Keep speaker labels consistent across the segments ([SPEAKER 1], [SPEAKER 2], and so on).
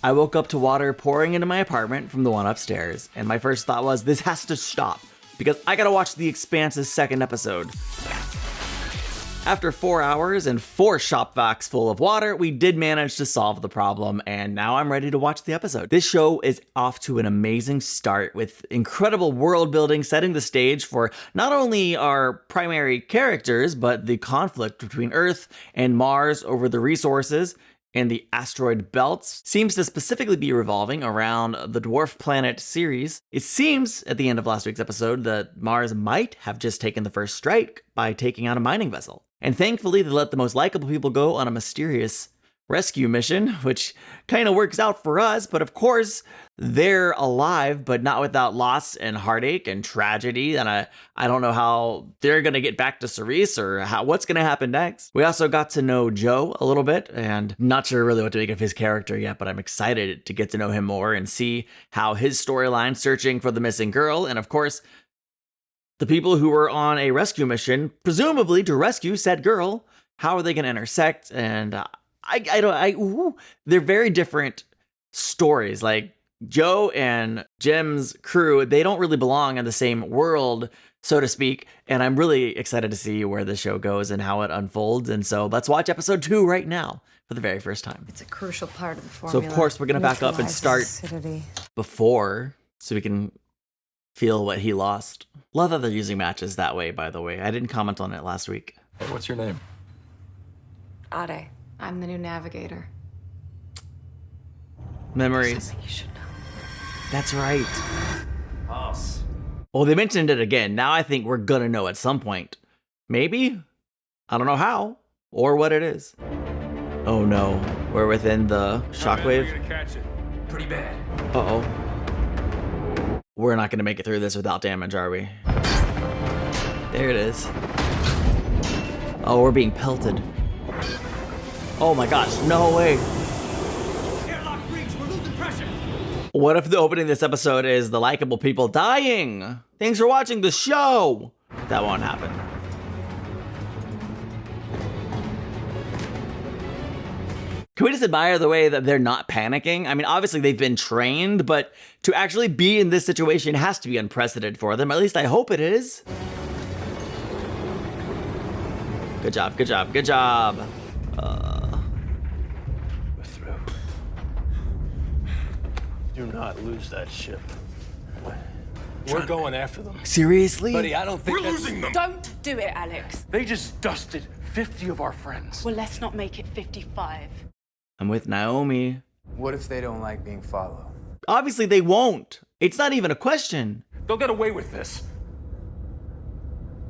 [SPEAKER 1] I woke up to water pouring into my apartment from the one upstairs, and my first thought was, this has to stop, because I gotta watch The Expanse's second episode. After 4 hours and 4 shop vacs full of water, we did manage to solve the problem, and now I'm ready to watch the episode. This show is off to an amazing start with incredible world building, setting the stage for not only our primary characters, but the conflict between Earth and Mars over the resources, and the asteroid belts seems to specifically be revolving around the dwarf planet Ceres. It seems, at the end of last week's episode, that Mars might have just taken the first strike by taking out a mining vessel. And thankfully, they let the most likable people go on a mysterious rescue mission, which kind of works out for us, but of course, they're alive, but not without loss and heartache and tragedy, and I don't know how they're gonna get back to Ceres or what's gonna happen next. We also got to know Joe a little bit, and not sure really what to make of his character yet, but I'm excited to get to know him more and see how his storyline searching for the missing girl, and of course, the people who were on a rescue mission, presumably to rescue said girl, how are they gonna intersect? And they're very different stories. Like Joe and Jim's crew, they don't really belong in the same world, so to speak. And I'm really excited to see where the show goes and how it unfolds. And so let's watch episode 2 right now for the very first time.
[SPEAKER 2] It's a crucial part of the
[SPEAKER 1] So
[SPEAKER 2] formula.
[SPEAKER 1] of course we're gonna back up and start before so we can feel what he lost. Love that they're using matches that way, by the way. I didn't comment on it last week.
[SPEAKER 3] Hey, what's your name?
[SPEAKER 2] Ade, I'm the new navigator.
[SPEAKER 1] Memories.
[SPEAKER 2] Something you should know.
[SPEAKER 1] That's right.
[SPEAKER 3] Us.
[SPEAKER 1] Well, they mentioned it again. Now I think we're gonna know at some point. Maybe? I don't know how or what it is. Oh no, we're within the shockwave.
[SPEAKER 3] We're gonna catch it. Pretty bad.
[SPEAKER 1] Uh-oh. We're not gonna make it through this without damage, are we? There it is. Oh, we're being pelted. Oh my gosh, no way.
[SPEAKER 3] Airlock breach, we're losing pressure.
[SPEAKER 1] What if the opening of this episode is the likable people dying? Thanks for watching the show. That won't happen. Can we just admire the way that they're not panicking? I mean, obviously they've been trained, but to actually be in this situation has to be unprecedented for them. At least I hope it is. Good job, good job, good job.
[SPEAKER 4] We're through. Do not lose that ship. We're going after them.
[SPEAKER 1] Seriously?
[SPEAKER 4] Buddy, I don't think
[SPEAKER 3] We're losing them.
[SPEAKER 5] Don't do it, Alex.
[SPEAKER 4] They just dusted 50 of our friends.
[SPEAKER 5] Well, let's not make it 55.
[SPEAKER 1] I'm with Naomi.
[SPEAKER 6] What if they don't like being followed?
[SPEAKER 1] Obviously they won't. It's not even a question.
[SPEAKER 3] They'll get away with this.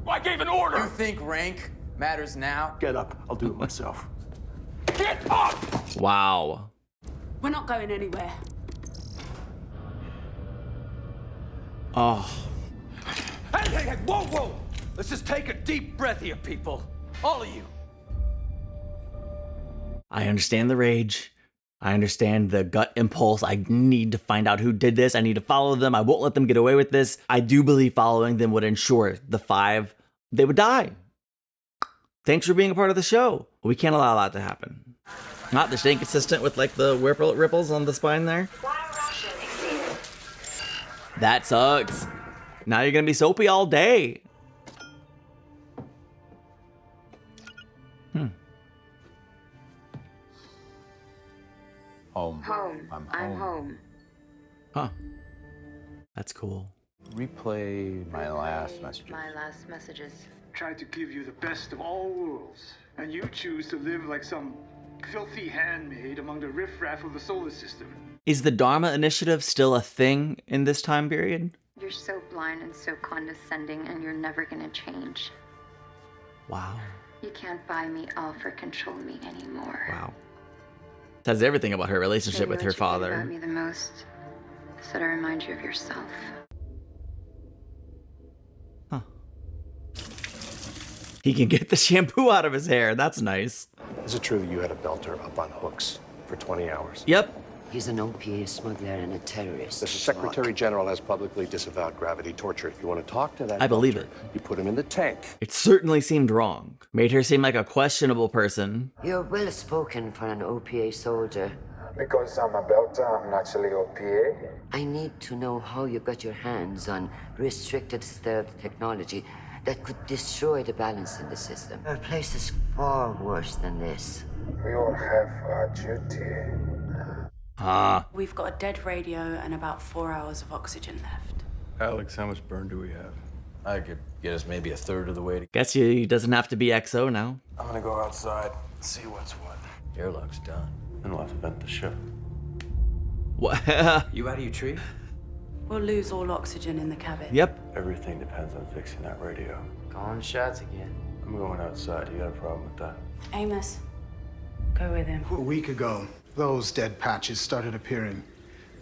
[SPEAKER 3] I gave an order.
[SPEAKER 6] You think rank matters now?
[SPEAKER 4] Get up. I'll do it myself.
[SPEAKER 3] Get up.
[SPEAKER 1] Wow.
[SPEAKER 5] We're not going anywhere.
[SPEAKER 1] Oh.
[SPEAKER 4] Hey, whoa. Let's just take a deep breath here, people. All of you.
[SPEAKER 1] I understand the rage. I understand the gut impulse. I need to find out who did this. I need to follow them. I won't let them get away with this. I do believe following them would ensure the 5, they would die. Thanks for being a part of the show. We can't allow that to happen. Not they're staying consistent with like the ripples on the spine there. That sucks. Now you're gonna be soapy all day.
[SPEAKER 6] Home.
[SPEAKER 2] I'm home.
[SPEAKER 1] Huh. That's cool.
[SPEAKER 6] Replay my last messages.
[SPEAKER 2] My last messages.
[SPEAKER 7] Tried to give you the best of all worlds, and you choose to live like some filthy handmaid among the riffraff of the solar system.
[SPEAKER 1] Is the Dharma Initiative still a thing in this time period?
[SPEAKER 2] You're so blind and so condescending, and you're never gonna change.
[SPEAKER 1] Wow.
[SPEAKER 2] You can't buy me off or control me anymore.
[SPEAKER 1] Wow. Says everything about her relationship
[SPEAKER 2] Maybe
[SPEAKER 1] with her
[SPEAKER 2] what you hate
[SPEAKER 1] father.
[SPEAKER 2] about me the most is that I remind you of yourself.
[SPEAKER 1] Huh. He can get the shampoo out of his hair. That's nice.
[SPEAKER 8] Is it true that you had a belter up on hooks for 20 hours?
[SPEAKER 1] Yep.
[SPEAKER 9] He's an OPA smuggler and a terrorist.
[SPEAKER 8] The Secretary General has publicly disavowed gravity torture. If you want to talk to that
[SPEAKER 1] I believe
[SPEAKER 8] belter,
[SPEAKER 1] it.
[SPEAKER 8] You put him in the tank.
[SPEAKER 1] It certainly seemed wrong. Made her seem like a questionable person.
[SPEAKER 9] You're well spoken for an OPA soldier.
[SPEAKER 10] Because I'm a belter, I'm naturally OPA.
[SPEAKER 9] I need to know how you got your hands on restricted stealth technology that could destroy the balance in the system. Our place is far worse than this.
[SPEAKER 10] We all have our duty.
[SPEAKER 5] We've got a dead radio and about 4 hours of oxygen left.
[SPEAKER 11] Alex, how much burn do we have?
[SPEAKER 12] I could get us maybe a third of the way to...
[SPEAKER 1] Guess he doesn't have to be XO now.
[SPEAKER 11] I'm gonna go outside, see what's what.
[SPEAKER 12] Airlock's done.
[SPEAKER 11] And we'll have to vent the ship.
[SPEAKER 1] What?
[SPEAKER 12] You out of your tree?
[SPEAKER 5] We'll lose all oxygen in the cabin.
[SPEAKER 1] Yep.
[SPEAKER 11] Everything depends on fixing that radio.
[SPEAKER 12] Calling shots again.
[SPEAKER 11] I'm going outside. You got a problem with that?
[SPEAKER 5] Amos, go with him.
[SPEAKER 7] A week ago, those dead patches started appearing.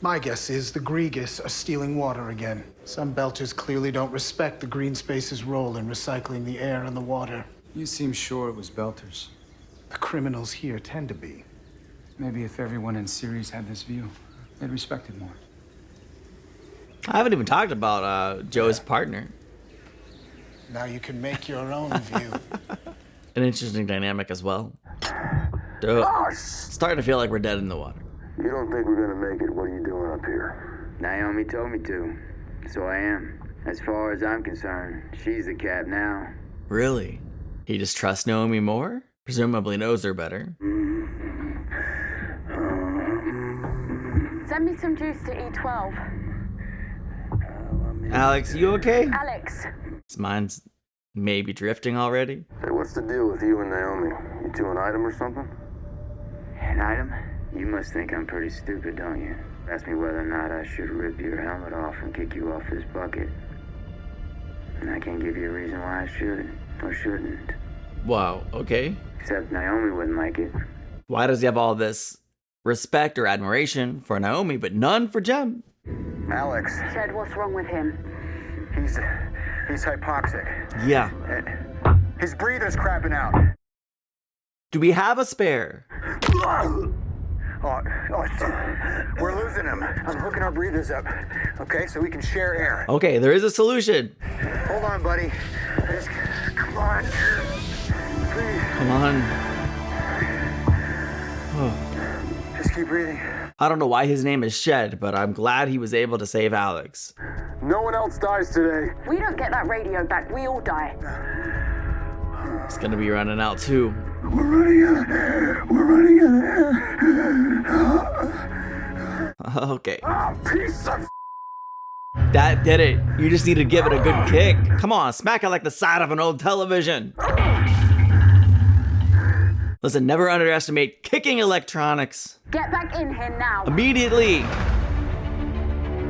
[SPEAKER 7] My guess is the Griegus are stealing water again. Some belters clearly don't respect the green space's role in recycling the air and the water.
[SPEAKER 6] You seem sure it was belters.
[SPEAKER 7] The criminals here tend to be.
[SPEAKER 6] Maybe if everyone in Ceres had this view, they'd respect it more.
[SPEAKER 1] I haven't even talked about Joe's partner.
[SPEAKER 7] Now you can make your own view.
[SPEAKER 1] An interesting dynamic as well. Starting to feel like we're dead in the water.
[SPEAKER 10] You don't think we're gonna make it? What are you doing up here?
[SPEAKER 13] Naomi told me to, so I am. As far as I'm concerned, she's the cap now.
[SPEAKER 1] Really? He just trusts Naomi more? Presumably knows her better.
[SPEAKER 2] Send me some juice to E12.
[SPEAKER 1] Alex, you okay?
[SPEAKER 2] Alex.
[SPEAKER 1] His mind's maybe drifting already.
[SPEAKER 10] Hey, what's the deal with you and Naomi? You two an item or something?
[SPEAKER 13] An item? You must think I'm pretty stupid, don't you? Ask me whether or not I should rip your helmet off and kick you off this bucket. And I can't give you a reason why I should or shouldn't.
[SPEAKER 1] Wow, okay.
[SPEAKER 13] Except Naomi wouldn't like it.
[SPEAKER 1] Why does he have all this respect or admiration for Naomi, but none for Jem?
[SPEAKER 10] Alex.
[SPEAKER 2] Shed, what's wrong with him?
[SPEAKER 10] He's hypoxic.
[SPEAKER 1] Yeah.
[SPEAKER 10] His breather's crapping out.
[SPEAKER 1] Do we have a spare?
[SPEAKER 10] We're losing him. I'm hooking our breathers up, okay, so we can share air.
[SPEAKER 1] Okay, there is a solution.
[SPEAKER 10] Hold on, buddy. Just, come on. Please.
[SPEAKER 1] Come on.
[SPEAKER 10] Just keep breathing.
[SPEAKER 1] I don't know why his name is Shed, but I'm glad he was able to save Alex.
[SPEAKER 10] No one else dies today.
[SPEAKER 2] We don't get that radio back, we all die.
[SPEAKER 1] It's gonna be running out too.
[SPEAKER 10] We're running out of air. We're running out of air.
[SPEAKER 1] Okay.
[SPEAKER 10] Oh, piece of
[SPEAKER 1] That did it. You just need to give it a good kick. Come on, smack it like the side of an old television. Listen, never underestimate kicking electronics.
[SPEAKER 2] Get back in here now.
[SPEAKER 1] Immediately.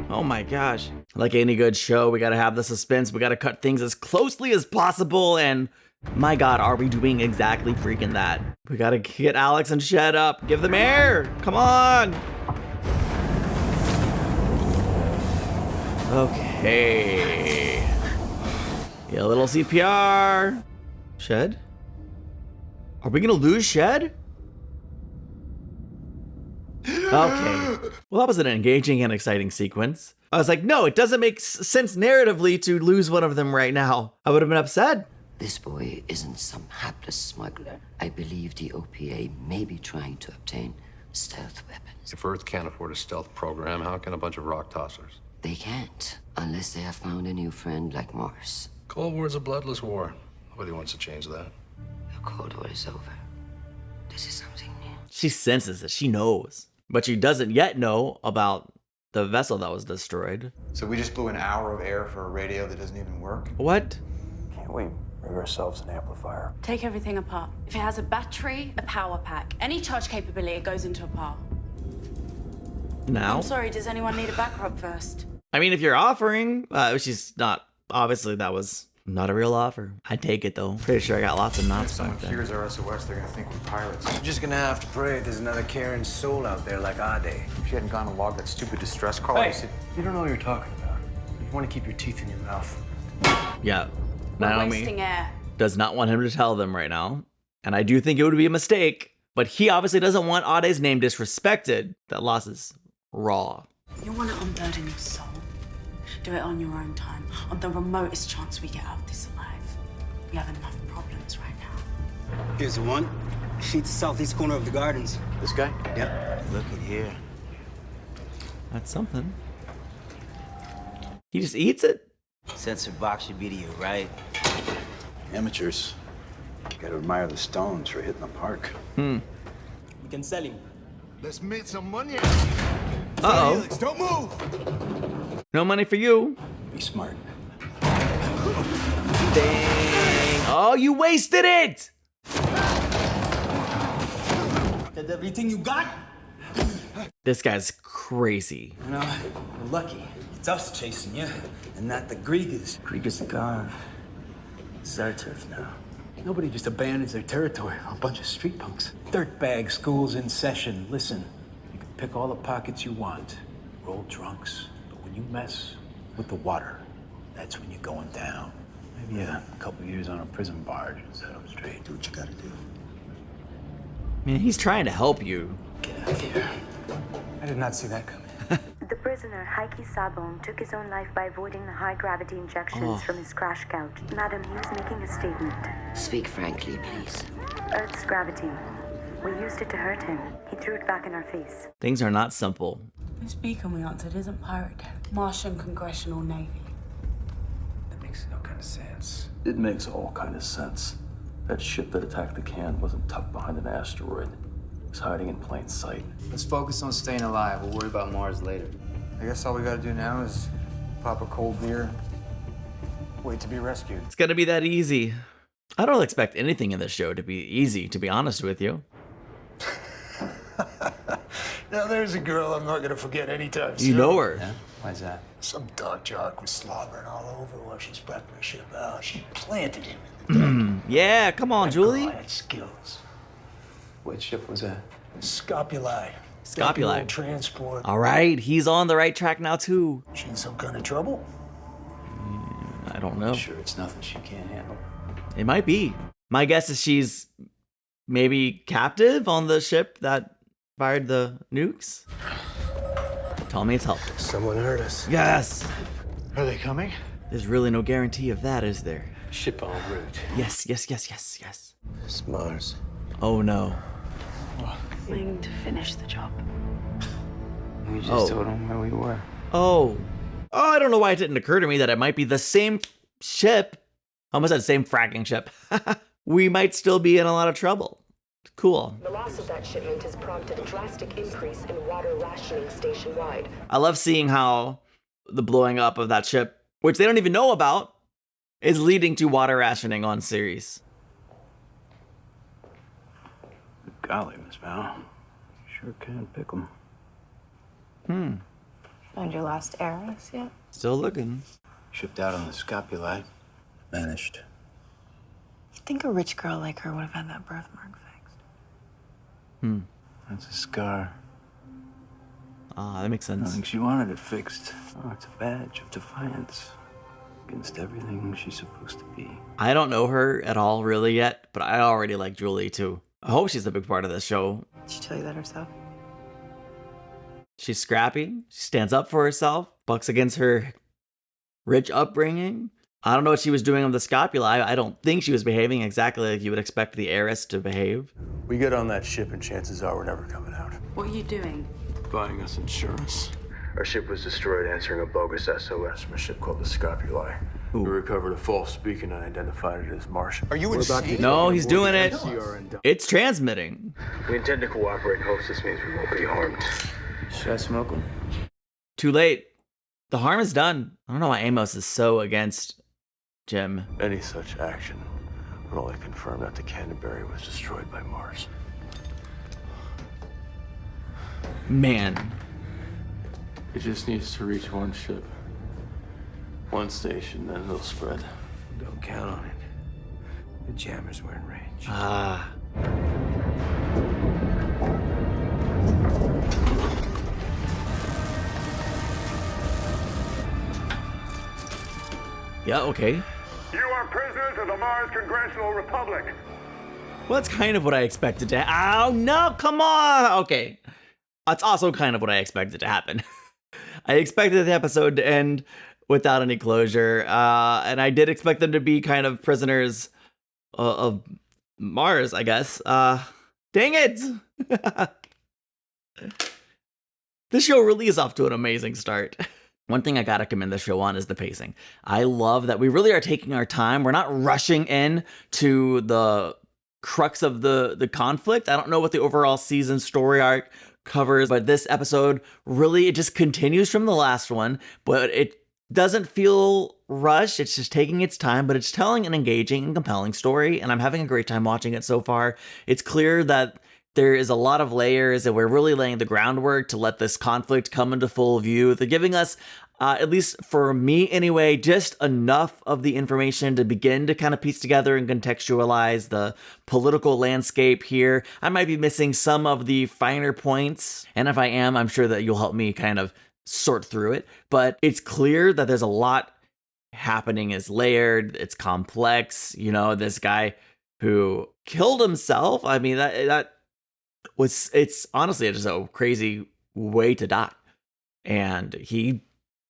[SPEAKER 1] Oh my gosh. Like any good show, we gotta have the suspense. We gotta cut things as closely as possible. And my God, are we doing exactly freaking that? We gotta get Alex and Shed up. Give them air. Come on. Okay. Yeah, a little CPR. Shed? Are we gonna lose Shed? Okay. Well, that was an engaging and exciting sequence. I was like, no, it doesn't make sense narratively to lose one of them right now. I would have been upset.
[SPEAKER 9] This boy isn't some hapless smuggler. I believe the OPA may be trying to obtain stealth weapons.
[SPEAKER 8] If Earth can't afford a stealth program, how can a bunch of rock tossers?
[SPEAKER 9] They can't, unless they have found a new friend like Mars.
[SPEAKER 8] Cold War's a bloodless war. Nobody wants to change that.
[SPEAKER 9] The Cold War is over. This is something new.
[SPEAKER 1] She senses it. She knows. But she doesn't yet know about the vessel that was destroyed.
[SPEAKER 6] So we just blew an hour of air for a radio that doesn't even work?
[SPEAKER 1] What?
[SPEAKER 11] Can't we rig ourselves an amplifier?
[SPEAKER 5] Take everything apart. If it has a battery, a power pack, any charge capability, it goes into a pile.
[SPEAKER 1] Now?
[SPEAKER 5] I'm sorry, does anyone need a backup first?
[SPEAKER 1] I mean, if you're offering, she's not. Obviously, that was not a real offer. I'd take it though. Pretty sure I got lots of knots
[SPEAKER 6] If someone
[SPEAKER 1] back there.
[SPEAKER 6] hears our SOS, they're gonna think we're pirates.
[SPEAKER 12] I'm just gonna have to pray there's another caring soul out there like Ade.
[SPEAKER 6] If you hadn't gone to log that stupid distress call,
[SPEAKER 11] Hey,
[SPEAKER 6] you said,
[SPEAKER 11] you don't know what you're talking about. You want to keep your teeth in your mouth.
[SPEAKER 1] Yeah.
[SPEAKER 5] We're
[SPEAKER 1] Naomi
[SPEAKER 5] wasting air.
[SPEAKER 1] does not want him to tell them right now. And I do think it would be a mistake, but he obviously doesn't want Ade's name disrespected. That loss is raw.
[SPEAKER 5] You want to unburden your soul? Do it on your own time, on the remotest chance we get out of this alive. We have enough problems right now.
[SPEAKER 14] Here's the one. She's the southeast corner of the gardens.
[SPEAKER 6] this guy?
[SPEAKER 14] Yep. Look at here.
[SPEAKER 1] That's something. He just eats it?
[SPEAKER 14] Sensor box should be to your right.
[SPEAKER 15] Amateurs. Gotta admire the stones for hitting the park.
[SPEAKER 11] We can sell him.
[SPEAKER 10] Let's make some money.
[SPEAKER 1] Uh-oh.
[SPEAKER 10] Felix, don't move.
[SPEAKER 1] No money for you.
[SPEAKER 15] Be smart.
[SPEAKER 1] Dang. Oh, you wasted it!
[SPEAKER 11] That's everything you got?
[SPEAKER 1] This guy's crazy.
[SPEAKER 11] You know, you're lucky. It's us chasing you, and not the Griegas. Griegas are gone. It's our turf now.
[SPEAKER 6] Nobody just abandons their territory for a bunch of street punks. Dirtbag school's in session. Listen, you can pick all the pockets you want. Roll drunks. But when you mess with the water, that's when you're going down. Maybe a couple years on a prison barge and set them straight.
[SPEAKER 15] Do what you gotta do.
[SPEAKER 1] Man, he's trying to help you.
[SPEAKER 6] Get out of here. I did not see that coming.
[SPEAKER 16] The prisoner, Heike Sabon, took his own life by avoiding the high-gravity injections from his crash couch. Madam, he was making a statement.
[SPEAKER 9] Speak frankly, please.
[SPEAKER 16] Earth's gravity. We used it to hurt him. He threw it back in our face.
[SPEAKER 1] Things are not simple.
[SPEAKER 5] This beacon we answered isn't pirate. Martian Congressional Navy.
[SPEAKER 6] That makes no kind of sense.
[SPEAKER 17] It makes all kind of sense. That ship that attacked the can wasn't tucked behind an asteroid. It was hiding in plain sight.
[SPEAKER 12] Let's focus on staying alive. We'll worry about Mars later.
[SPEAKER 11] I guess all we gotta do now is pop a cold beer, wait to be rescued.
[SPEAKER 1] It's gonna be that easy. I don't expect anything in this show to be easy, to be honest with you.
[SPEAKER 10] Now there's a girl I'm not gonna forget anytime soon.
[SPEAKER 1] You know her.
[SPEAKER 6] Yeah? Why's that?
[SPEAKER 10] Some dog jock was slobbering all over while she's prepping her ship out. She planted him in the
[SPEAKER 1] Yeah, come on, Julie.
[SPEAKER 10] girl had skills.
[SPEAKER 6] What ship was that?
[SPEAKER 10] Scopuli.
[SPEAKER 1] Scopuli.
[SPEAKER 10] Transport.
[SPEAKER 1] All right, he's on the right track now, too.
[SPEAKER 10] She in some kind of trouble?
[SPEAKER 1] I don't know.
[SPEAKER 6] Sure, it's nothing she can't handle.
[SPEAKER 1] It might be. My guess is she's maybe captive on the ship that fired the nukes. Tell me it's helpful.
[SPEAKER 12] Someone heard us.
[SPEAKER 1] Yes!
[SPEAKER 10] Are they coming?
[SPEAKER 1] There's really no guarantee of that, is there?
[SPEAKER 6] Ship en route.
[SPEAKER 1] Yes, yes, yes, yes, yes.
[SPEAKER 12] It's Mars.
[SPEAKER 1] Oh no.
[SPEAKER 5] Going to finish the job.
[SPEAKER 12] We just told them where we were.
[SPEAKER 1] Oh, I don't know why it didn't occur to me that it might be the same ship. I almost said same fracking ship. We might still be in a lot of trouble. Cool.
[SPEAKER 18] The loss of that shipment has prompted a drastic increase in water rationing station-wide.
[SPEAKER 1] I love seeing how the blowing up of that ship, which they don't even know about, is leading to water rationing on Ceres.
[SPEAKER 17] Golly, Miss Val. Sure can pick 'em.
[SPEAKER 5] Found your last heiress yet?
[SPEAKER 1] Still looking.
[SPEAKER 12] Shipped out on the Scopuli. Vanished.
[SPEAKER 5] You'd think a rich girl like her would have had that birthmark fixed.
[SPEAKER 17] That's a scar.
[SPEAKER 1] Ah, that makes
[SPEAKER 17] I
[SPEAKER 1] sense.
[SPEAKER 17] think she wanted it fixed. Oh, it's a badge of defiance against everything she's supposed to be.
[SPEAKER 1] I don't know her at all really yet, but I already like Julie too. I hope she's a big part of this show.
[SPEAKER 5] Did she tell you that herself?
[SPEAKER 1] She's scrappy. She stands up for herself. Bucks against her rich upbringing. I don't know what she was doing on the Scopuli. I don't think she was behaving exactly like you would expect the heiress to behave.
[SPEAKER 17] We get on that ship and chances are we're never coming out.
[SPEAKER 5] What are you doing?
[SPEAKER 17] Buying us insurance. Our ship was destroyed answering a bogus SOS from a ship called the Scopuli. We recovered a false beacon and identified it as Martian.
[SPEAKER 10] Are you insane?
[SPEAKER 1] No, he's doing it. It's transmitting.
[SPEAKER 17] We intend to cooperate, host. This means we won't be harmed.
[SPEAKER 12] Should I smoke them?
[SPEAKER 1] Too late. The harm is done. I don't know why Amos is so against Jim.
[SPEAKER 17] Any such action would only confirm that the Canterbury was destroyed by Mars.
[SPEAKER 1] Man.
[SPEAKER 17] It just needs to reach one ship, one station, then it'll spread.
[SPEAKER 12] Don't count on it. The jammers were in range.
[SPEAKER 1] Ah. Yeah, okay.
[SPEAKER 10] You are prisoners of the Mars Congressional Republic.
[SPEAKER 1] Well, that's kind of what I expected to Oh, no, come on! Okay. That's also kind of what I expected to happen. I expected the episode to end without any closure, and I did expect them to be kind of prisoners of Mars, I guess. Dang it! This show really is off to an amazing start. One thing I gotta commend the show on is the pacing. I love that we really are taking our time. We're not rushing in to the crux of the conflict. I don't know what the overall season story arc covers, but this episode really, it just continues from the last one, but it doesn't feel rushed. It's just taking its time, but it's telling an engaging and compelling story, and I'm having a great time watching it so far. It's clear that there is a lot of layers, and we're really laying the groundwork to let this conflict come into full view. They're giving us, at least for me anyway, just enough of the information to begin to kind of piece together and contextualize the political landscape here. I might be missing some of the finer points, and if I am, I'm sure that you'll help me kind of sort through it. But it's clear that there's a lot happening, is layered, it's complex. You know, this guy who killed himself, I mean, it's honestly just a crazy way to die. And he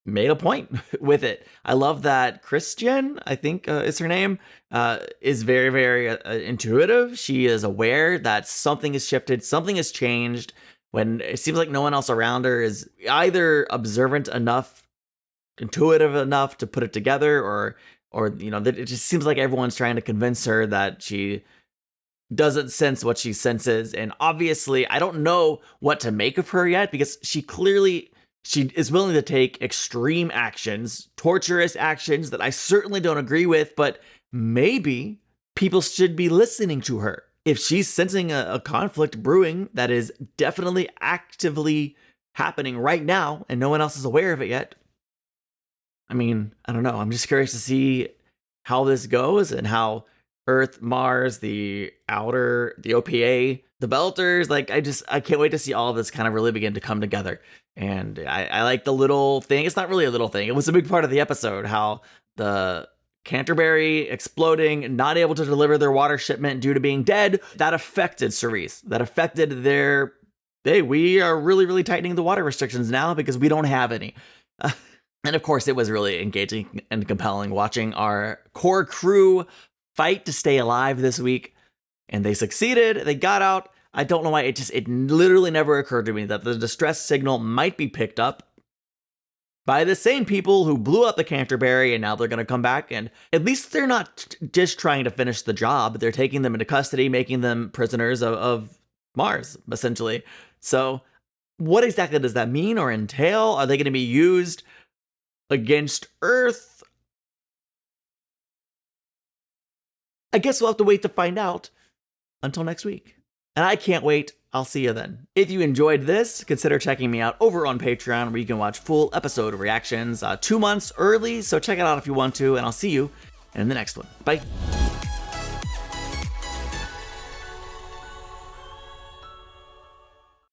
[SPEAKER 1] made a point with it. I love that Christian, I think is her name, is very, very intuitive. She is aware that something has shifted, something has changed, when it seems like no one else around her is either observant enough, intuitive enough to put it together, or you know, it just seems like everyone's trying to convince her that she doesn't sense what she senses. And obviously, I don't know what to make of her yet, because she is willing to take extreme actions, torturous actions that I certainly don't agree with, but maybe people should be listening to her. If she's sensing a conflict brewing that is definitely actively happening right now and no one else is aware of it yet, I mean, I don't know. I'm just curious to see how this goes and how Earth, Mars, the Outer, the OPA, the Belters, like, I can't wait to see all of this kind of really begin to come together. And I like the little thing. It's not really a little thing. It was a big part of the episode, how the Canterbury exploding, not able to deliver their water shipment due to being dead, that affected Cerise. That affected their, hey, we are really, really tightening the water restrictions now because we don't have any. And of course, it was really engaging and compelling watching our core crew fight to stay alive this week. And they succeeded. They got out. I don't know why. It literally never occurred to me that the distress signal might be picked up by the same people who blew up the Canterbury, and now they're going to come back, and at least they're not just trying to finish the job. They're taking them into custody, making them prisoners of Mars, essentially. So what exactly does that mean or entail? Are they going to be used against Earth? I guess we'll have to wait to find out until next week. And I can't wait. I'll see you then. If you enjoyed this, consider checking me out over on Patreon, where you can watch full episode reactions 2 months early. So check it out if you want to, and I'll see you in the next one. Bye.